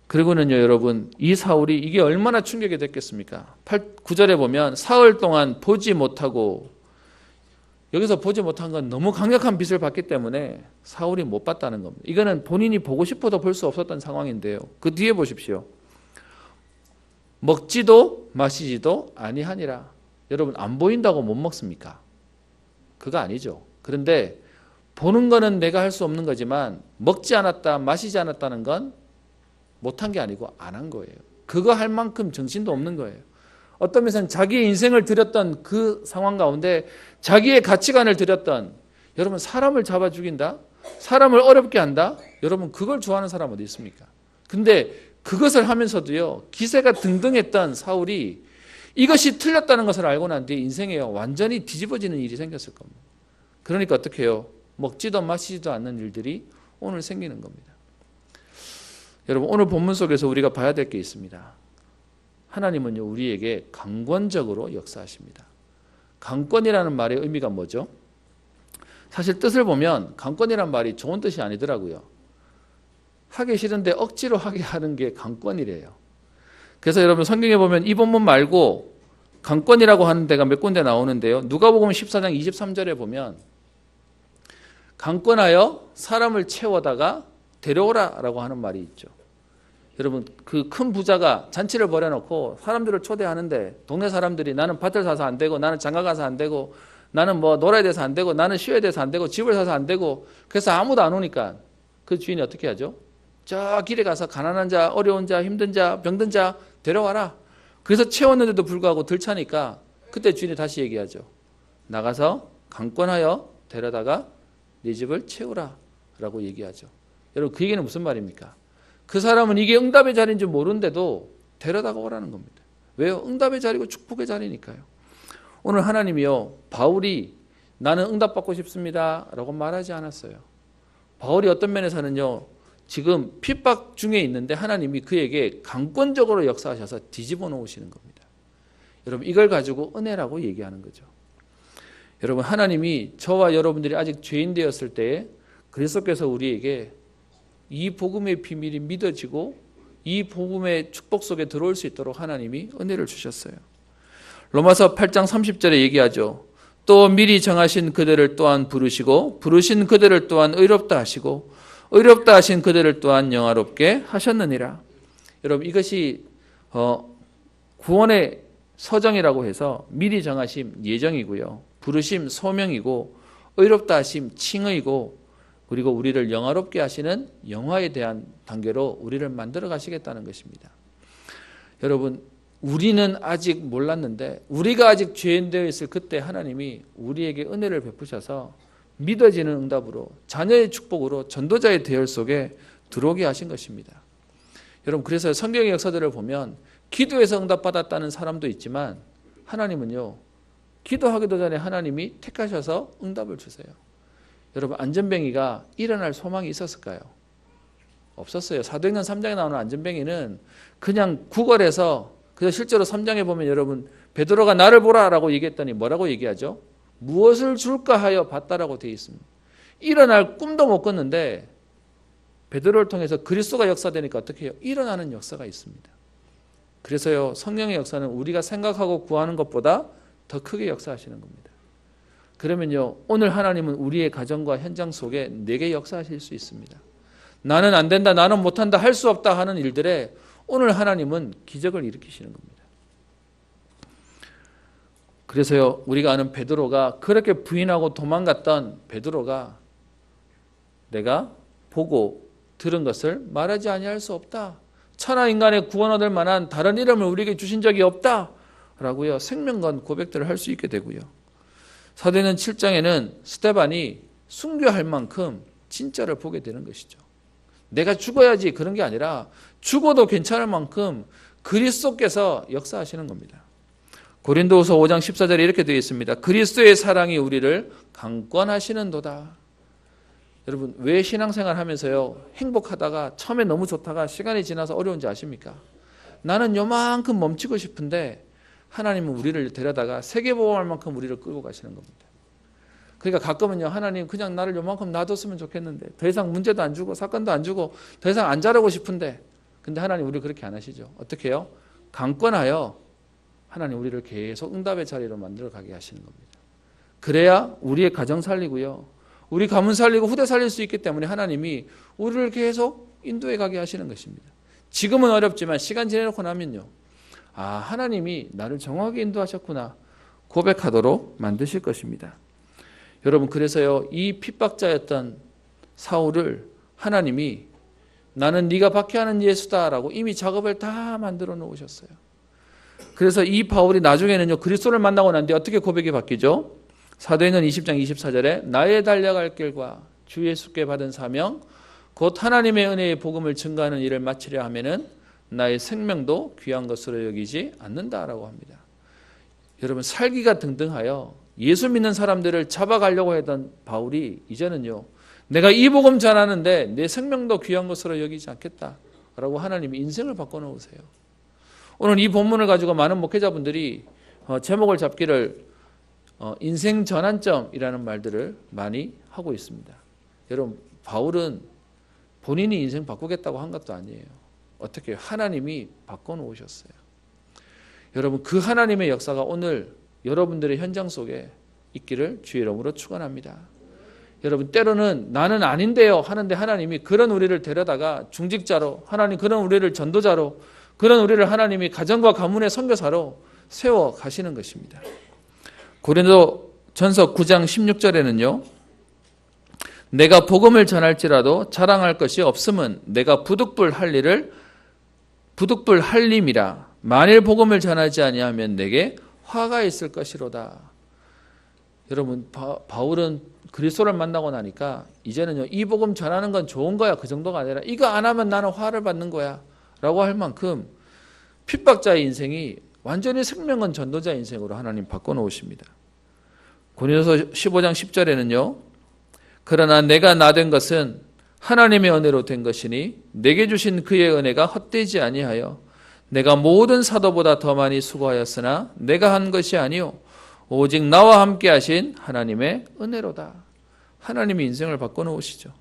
그리고는요, 여러분, 이 사울이 이게 얼마나 충격이 됐겠습니까? 9절에 보면 사흘 동안 보지 못하고, 여기서 보지 못한 건 너무 강력한 빛을 받기 때문에 사울이 못 봤다는 겁니다. 이거는 본인이 보고 싶어도 볼 수 없었던 상황인데요. 그 뒤에 보십시오. 먹지도 마시지도 아니하니라. 여러분, 안 보인다고 못 먹습니까? 그거 아니죠. 그런데 보는 거는 내가 할 수 없는 거지만 먹지 않았다, 마시지 않았다는 건 못한 게 아니고 안 한 거예요. 그거 할 만큼 정신도 없는 거예요. 어떤 면에서는 자기의 인생을 들였던 그 상황 가운데 자기의 가치관을 들였던, 여러분, 사람을 잡아 죽인다? 사람을 어렵게 한다? 여러분, 그걸 좋아하는 사람 어디 있습니까? 근데 그것을 하면서도요, 기세가 등등했던 사울이 이것이 틀렸다는 것을 알고 난 뒤에 인생에 완전히 뒤집어지는 일이 생겼을 겁니다. 그러니까 어떻게 해요? 먹지도 마시지도 않는 일들이 오늘 생기는 겁니다. 여러분, 오늘 본문 속에서 우리가 봐야 될 게 있습니다. 하나님은요, 우리에게 강권적으로 역사하십니다. 강권이라는 말의 의미가 뭐죠? 사실 뜻을 보면 강권이란 말이 좋은 뜻이 아니더라고요. 하기 싫은데 억지로 하게 하는 게 강권이래요. 그래서 여러분, 성경에 보면 이 본문 말고 강권이라고 하는 데가 몇 군데 나오는데요. 누가복음 14장 23절에 보면 강권하여 사람을 채워다가 데려오라라고 하는 말이 있죠. 여러분, 그 큰 부자가 잔치를 벌여놓고 사람들을 초대하는데 동네 사람들이 나는 밭을 사서 안 되고, 나는 장가 가서 안 되고, 나는 뭐 놀아야 돼서 안 되고, 나는 쉬어야 돼서 안 되고, 집을 사서 안 되고, 그래서 아무도 안 오니까 그 주인이 어떻게 하죠? 저 길에 가서 가난한 자, 어려운 자, 힘든 자, 병든 자 데려와라. 그래서 채웠는데도 불구하고 덜 차니까 그때 주인이 다시 얘기하죠. 나가서 강권하여 데려다가 네 집을 채우라 라고 얘기하죠. 여러분, 그 얘기는 무슨 말입니까? 그 사람은 이게 응답의 자리인 줄 모르는데도 데려다가 오라는 겁니다. 왜요? 응답의 자리고 축복의 자리니까요. 오늘 하나님이요, 바울이 나는 응답받고 싶습니다 라고 말하지 않았어요. 바울이 어떤 면에서는요, 지금 핍박 중에 있는데 하나님이 그에게 강권적으로 역사하셔서 뒤집어 놓으시는 겁니다. 여러분, 이걸 가지고 은혜라고 얘기하는 거죠. 여러분, 하나님이 저와 여러분들이 아직 죄인 되었을 때에 그리스도께서 우리에게 이 복음의 비밀이 믿어지고 이 복음의 축복 속에 들어올 수 있도록 하나님이 은혜를 주셨어요. 로마서 8장 30절에 얘기하죠. 또 미리 정하신 그들을 또한 부르시고 부르신 그들을 또한 의롭다 하시고 의롭다 하신 그들을 또한 영화롭게 하셨느니라. 여러분, 이것이 구원의 서정이라고 해서 미리 정하심 예정이고요, 부르심 소명이고, 의롭다 하심 칭의고, 그리고 우리를 영화롭게 하시는 영화에 대한 단계로 우리를 만들어 가시겠다는 것입니다. 여러분, 우리는 아직 몰랐는데 우리가 아직 죄인 되어 있을 그때 하나님이 우리에게 은혜를 베푸셔서 믿어지는 응답으로, 자녀의 축복으로 전도자의 대열 속에 들어오게 하신 것입니다. 여러분, 그래서 성경의 역사들을 보면 기도해서 응답받았다는 사람도 있지만 하나님은요, 기도하기도 전에 하나님이 택하셔서 응답을 주세요. 여러분, 안전뱅이가 일어날 소망이 있었을까요? 없었어요. 사도행전 3장에 나오는 안전뱅이는 그냥 구걸해서, 그래서 실제로 3장에 보면 여러분, 베드로가 나를 보라라고 얘기했더니 뭐라고 얘기하죠? 무엇을 줄까 하여 봤다라고 되어 있습니다. 일어날 꿈도 못 꿨는데 베드로를 통해서 그리스도가 역사되니까 어떻게 해요? 일어나는 역사가 있습니다. 그래서요, 성령의 역사는 우리가 생각하고 구하는 것보다 더 크게 역사하시는 겁니다. 그러면요, 오늘 하나님은 우리의 가정과 현장 속에 내게 역사하실 수 있습니다. 나는 안 된다, 나는 못한다, 할 수 없다 하는 일들에 오늘 하나님은 기적을 일으키시는 겁니다. 그래서요, 우리가 아는 베드로가, 그렇게 부인하고 도망갔던 베드로가 내가 보고 들은 것을 말하지 아니할 수 없다, 천하 인간의 구원 얻을 만한 다른 이름을 우리에게 주신 적이 없다 라고요, 생명건 고백들을 할 수 있게 되고요. 사도행전 7장에는 스데반이 순교할 만큼 진짜를 보게 되는 것이죠. 내가 죽어야지 그런 게 아니라 죽어도 괜찮을 만큼 그리스도께서 역사하시는 겁니다. 고린도후서 5장 14절에 이렇게 되어 있습니다. 그리스도의 사랑이 우리를 강권하시는도다. 여러분, 왜 신앙생활 하면서요 행복하다가 처음에 너무 좋다가 시간이 지나서 어려운지 아십니까? 나는 요만큼 멈추고 싶은데 하나님은 우리를 데려다가 세계보험할 만큼 우리를 끌고 가시는 겁니다. 그러니까 가끔은요, 하나님 그냥 나를 요만큼 놔뒀으면 좋겠는데 더 이상 문제도 안 주고 사건도 안 주고 더 이상 안 자라고 싶은데, 근데 하나님 우리를 그렇게 안 하시죠. 어떻게 해요? 강권하여 하나님 우리를 계속 응답의 자리로 만들어 가게 하시는 겁니다. 그래야 우리의 가정 살리고요, 우리 가문 살리고 후대 살릴 수 있기 때문에 하나님이 우리를 계속 인도해 가게 하시는 것입니다. 지금은 어렵지만 시간 지내놓고 나면요, 아, 하나님이 나를 정확하게 인도하셨구나 고백하도록 만드실 것입니다. 여러분, 그래서요 이 핍박자였던 사울을 하나님이 나는 네가 박해하는 예수다라고 이미 작업을 다 만들어 놓으셨어요. 그래서 이 바울이 나중에는요 그리스도를 만나고 난 뒤에 어떻게 고백이 바뀌죠? 사도행전 20장 24절에 나의 달려갈 길과 주 예수께 받은 사명 곧 하나님의 은혜의 복음을 증거하는 일을 마치려 하면은 나의 생명도 귀한 것으로 여기지 않는다라고 합니다. 여러분, 살기가 등등하여 예수 믿는 사람들을 잡아가려고 했던 바울이 이제는요 내가 이 복음 전하는데 내 생명도 귀한 것으로 여기지 않겠다라고 하나님이 인생을 바꿔놓으세요. 오늘 이 본문을 가지고 많은 목회자분들이 제목을 잡기를 인생 전환점이라는 말들을 많이 하고 있습니다. 여러분, 바울은 본인이 인생 바꾸겠다고 한 것도 아니에요. 어떻게 하나님이 바꿔놓으셨어요. 여러분, 그 하나님의 역사가 오늘 여러분들의 현장 속에 있기를 주의 이름으로 축원합니다. 여러분, 때로는 나는 아닌데요 하는데 하나님이 그런 우리를 데려다가 중직자로, 하나님 그런 우리를 전도자로, 그런 우리를 하나님이 가정과 가문의 선교사로 세워 가시는 것입니다. 고린도전서 9장 16절에는요 내가 복음을 전할지라도 자랑할 것이 없음은 내가 부득불 할림이라 만일 복음을 전하지 아니하면 내게 화가 있을 것이로다. 여러분, 바울은 그리스도를 만나고 나니까 이제는요 이 복음 전하는 건 좋은 거야 그 정도가 아니라 이거 안 하면 나는 화를 받는 거야 라고 할 만큼 핍박자의 인생이 완전히 생명은 전도자 인생으로 하나님 바꿔놓으십니다. 고린도서 15장 10절에는요 그러나 내가 나된 것은 하나님의 은혜로 된 것이니 내게 주신 그의 은혜가 헛되지 아니하여 내가 모든 사도보다 더 많이 수고하였으나 내가 한 것이 아니요 오직 나와 함께 하신 하나님의 은혜로다. 하나님이 인생을 바꿔놓으시죠.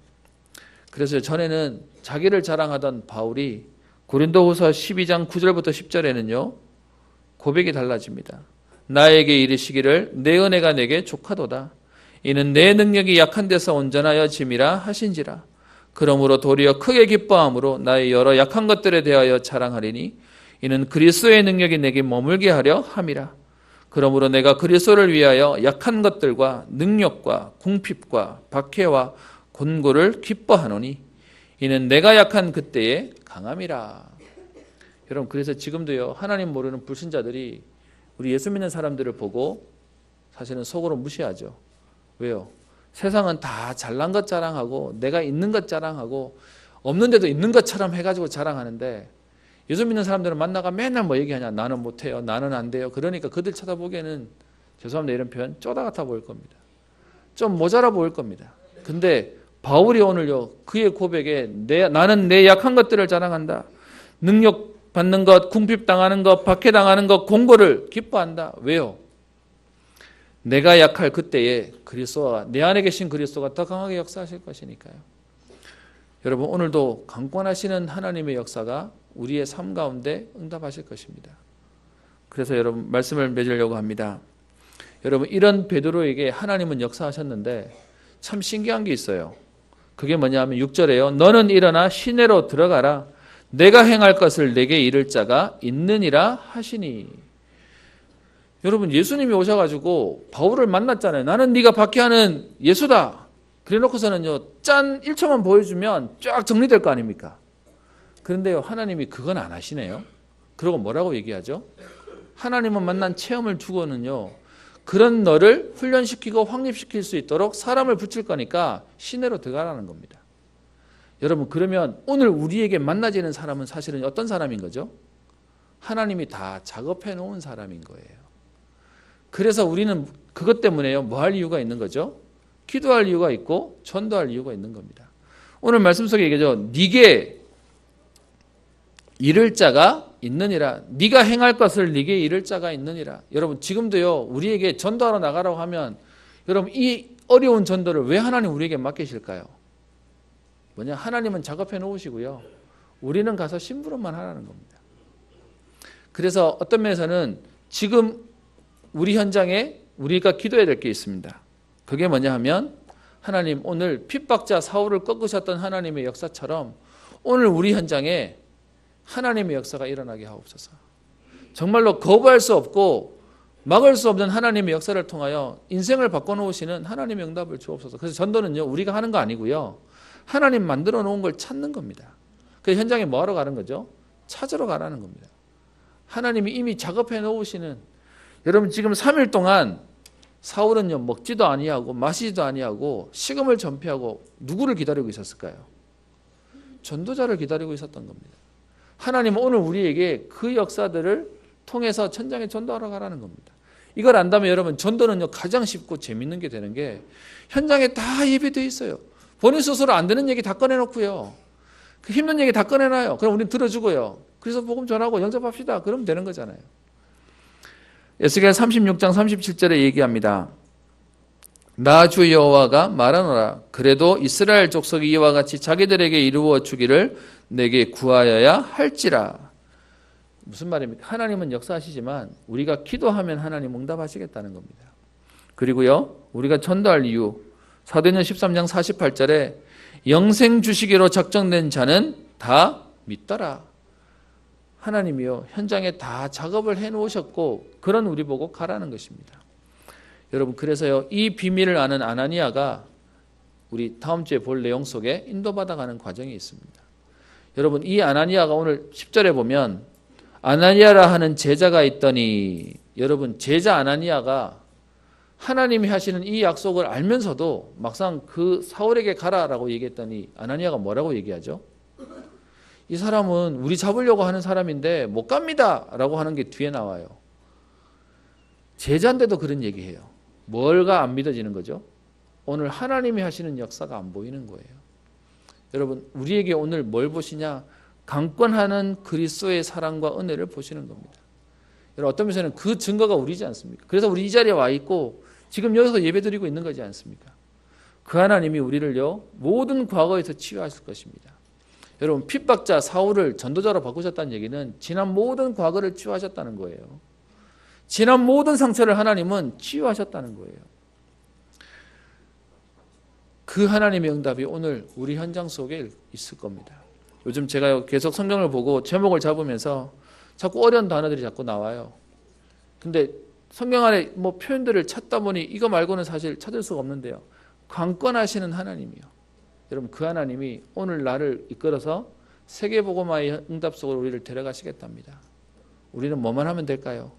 그래서 전에는 자기를 자랑하던 바울이 고린도후서 12장 9절부터 10절에는요 고백이 달라집니다. 나에게 이르시기를 내 은혜가 내게 족하도다. 이는 내 능력이 약한 데서 온전하여 짐이라 하신지라. 그러므로 도리어 크게 기뻐함으로 나의 여러 약한 것들에 대하여 자랑하리니 이는 그리스도의 능력이 내게 머물게 하려 함이라. 그러므로 내가 그리스도를 위하여 약한 것들과 능력과 궁핍과 박해와 곤고를 기뻐하노니 이는 내가 약한 그때에 강함이라. 여러분, 그래서 지금도요 하나님 모르는 불신자들이 우리 예수 믿는 사람들을 보고 사실은 속으로 무시하죠. 왜요? 세상은 다 잘난 것 자랑하고 내가 있는 것 자랑하고 없는데도 있는 것처럼 해가지고 자랑하는데 예수 믿는 사람들은 만나가 맨날 뭐 얘기하냐? 나는 못해요. 나는 안 돼요. 그러니까 그들 쳐다보기에는 죄송합니다 이런 표현 쪼다 같아 보일 겁니다. 좀 모자라 보일 겁니다. 근데 바울이 오늘요 그의 고백에 나는 내 약한 것들을 자랑한다. 능력 받는 것, 궁핍당하는 것, 박해당하는 것, 공고를 기뻐한다. 왜요? 내가 약할 그때에 그리스도와 내 안에 계신 그리스도가 더 강하게 역사하실 것이니까요. 여러분, 오늘도 강권하시는 하나님의 역사가 우리의 삶 가운데 응답하실 것입니다. 그래서 여러분 말씀을 맺으려고 합니다. 여러분, 이런 베드로에게 하나님은 역사하셨는데 참 신기한 게 있어요. 그게 뭐냐 하면 6절에요. 너는 일어나 시내로 들어가라. 내가 행할 것을 내게 이를 자가 있느니라 하시니. 여러분, 예수님이 오셔가지고 바울을 만났잖아요. 나는 네가 박해하는 예수다. 그래 놓고서는요 짠 1초만 보여주면 쫙 정리될 거 아닙니까? 그런데요 하나님이 그건 안 하시네요. 그리고 뭐라고 얘기하죠? 하나님은 만난 체험을 주고는요 그런 너를 훈련시키고 확립시킬 수 있도록 사람을 붙일 거니까 시내로 들어가라는 겁니다. 여러분, 그러면 오늘 우리에게 만나지는 사람은 사실은 어떤 사람인 거죠? 하나님이 다 작업해 놓은 사람인 거예요. 그래서 우리는 그것 때문에요. 뭐 할 이유가 있는 거죠? 기도할 이유가 있고 전도할 이유가 있는 겁니다. 오늘 말씀 속에 얘기하죠. 네게 이를 자가 있느니라. 네가 행할 것을 네게 이를 자가 있느니라. 여러분 지금도요. 우리에게 전도하러 나가라고 하면 여러분 이 어려운 전도를 왜 하나님 우리에게 맡기실까요? 뭐냐? 하나님은 작업해 놓으시고요. 우리는 가서 심부름만 하라는 겁니다. 그래서 어떤 면에서는 지금 우리 현장에 우리가 기도해야 될 게 있습니다. 그게 뭐냐 하면 하나님 오늘 핍박자 사울을 꺾으셨던 하나님의 역사처럼 오늘 우리 현장에 하나님의 역사가 일어나게 하옵소서. 정말로 거부할 수 없고 막을 수 없는 하나님의 역사를 통하여 인생을 바꿔놓으시는 하나님의 응답을 주옵소서. 그래서 전도는요 우리가 하는 거 아니고요. 하나님 만들어 놓은 걸 찾는 겁니다. 그래서 현장에 뭐하러 가는 거죠? 찾으러 가라는 겁니다. 하나님이 이미 작업해 놓으시는 여러분 지금 3일 동안 사울은요 먹지도 아니하고 마시지도 아니하고 식음을 전폐하고 누구를 기다리고 있었을까요? 전도자를 기다리고 있었던 겁니다. 하나님은 오늘 우리에게 그 역사들을 통해서 천장에 전도하러 가라는 겁니다. 이걸 안다면 여러분 전도는요 가장 쉽고 재밌는 게 되는 게 현장에 다 예배되어 있어요. 본인 스스로 안 되는 얘기 다 꺼내놓고요. 그 힘든 얘기 다 꺼내놔요. 그럼 우리는 들어주고요. 그래서 복음 전하고 영접합시다. 그러면 되는 거잖아요. 에스겔 36장 37절에 얘기합니다. 나 주 여호와가 말하노라. 그래도 이스라엘 족속이 이와 같이 자기들에게 이루어 주기를 내게 구하여야 할지라. 무슨 말입니까? 하나님은 역사하시지만 우리가 기도하면 하나님 응답하시겠다는 겁니다. 그리고요 우리가 전도할 이유 사도행전 13장 48절에 영생 주시기로 작정된 자는 다 믿더라. 하나님이요 현장에 다 작업을 해놓으셨고 그런 우리 보고 가라는 것입니다. 여러분 그래서요 이 비밀을 아는 아나니아가 우리 다음 주에 볼 내용 속에 인도받아가는 과정이 있습니다. 여러분 이 아나니아가 오늘 10절에 보면 아나니아라 하는 제자가 있더니 여러분 제자 아나니아가 하나님이 하시는 이 약속을 알면서도 막상 그 사울에게 가라라고 얘기했더니 아나니아가 뭐라고 얘기하죠? 이 사람은 우리 잡으려고 하는 사람인데 못 갑니다 라고 하는 게 뒤에 나와요. 제자인데도 그런 얘기해요. 뭘가 안 믿어지는 거죠? 오늘 하나님이 하시는 역사가 안 보이는 거예요. 여러분 우리에게 오늘 뭘 보시냐? 강권하는 그리스도의 사랑과 은혜를 보시는 겁니다. 여러분 어떤 면에서는 그 증거가 우리지 않습니까? 그래서 우리 이 자리에 와 있고 지금 여기서 예배드리고 있는 거지 않습니까? 그 하나님이 우리를요 모든 과거에서 치유하실 것입니다. 여러분 핍박자 사울을 전도자로 바꾸셨다는 얘기는 지난 모든 과거를 치유하셨다는 거예요. 지난 모든 상처를 하나님은 치유하셨다는 거예요. 그 하나님의 응답이 오늘 우리 현장 속에 있을 겁니다. 요즘 제가 계속 성경을 보고 제목을 잡으면서 자꾸 어려운 단어들이 자꾸 나와요. 근데 성경 안에 뭐 표현들을 찾다 보니 이거 말고는 사실 찾을 수가 없는데요. 강권하시는 하나님이요. 여러분 그 하나님이 오늘 나를 이끌어서 세계복음화의 응답 속으로 우리를 데려가시겠답니다. 우리는 뭐만 하면 될까요?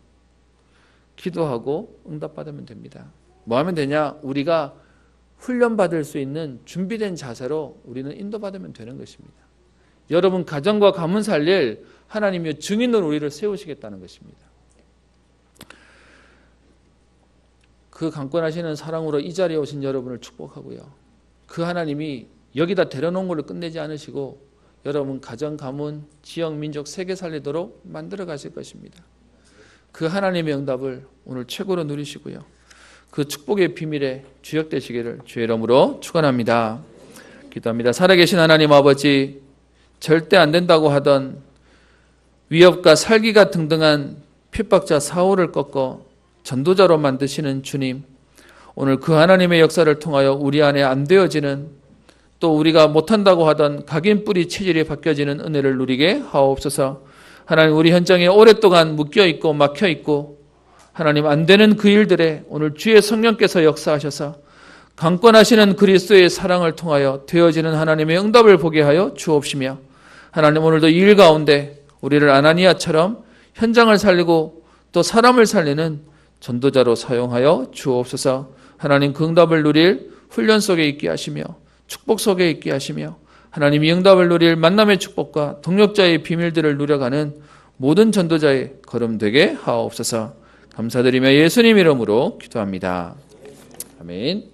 기도하고 응답받으면 됩니다. 뭐 하면 되냐? 우리가 훈련받을 수 있는 준비된 자세로 우리는 인도받으면 되는 것입니다. 여러분 가정과 가문 살릴 하나님이 증인으로 우리를 세우시겠다는 것입니다. 그 강권하시는 사랑으로 이 자리에 오신 여러분을 축복하고요. 그 하나님이 여기다 데려놓은 걸로 끝내지 않으시고 여러분 가정, 가문, 지역, 민족, 세계 살리도록 만들어 가실 것입니다. 그 하나님의 응답을 오늘 최고로 누리시고요. 그 축복의 비밀에 주역되시기를 주의 이름으로 축원합니다. 기도합니다. 살아계신 하나님 아버지, 절대 안 된다고 하던 위협과 살기가 등등한 핍박자 사울을 꺾어 전도자로 만드시는 주님, 오늘 그 하나님의 역사를 통하여 우리 안에 안 되어지는 또 우리가 못한다고 하던 각인뿌리 체질이 바뀌어지는 은혜를 누리게 하옵소서. 하나님 우리 현장에 오랫동안 묶여있고 막혀있고 하나님 안 되는 그 일들에 오늘 주의 성령께서 역사하셔서 강권하시는 그리스도의 사랑을 통하여 되어지는 하나님의 응답을 보게 하여 주옵시며 하나님 오늘도 이 일 가운데 우리를 아나니아처럼 현장을 살리고 또 사람을 살리는 전도자로 사용하여 주옵소서. 하나님 그 응답을 누릴 훈련 속에 있게 하시며 축복 속에 있게 하시며 하나님 이 응답을 누릴 만남의 축복과 동력자의 비밀들을 누려가는 모든 전도자의 걸음 되게 하옵소서. 감사드리며 예수님 이름으로 기도합니다. 아멘.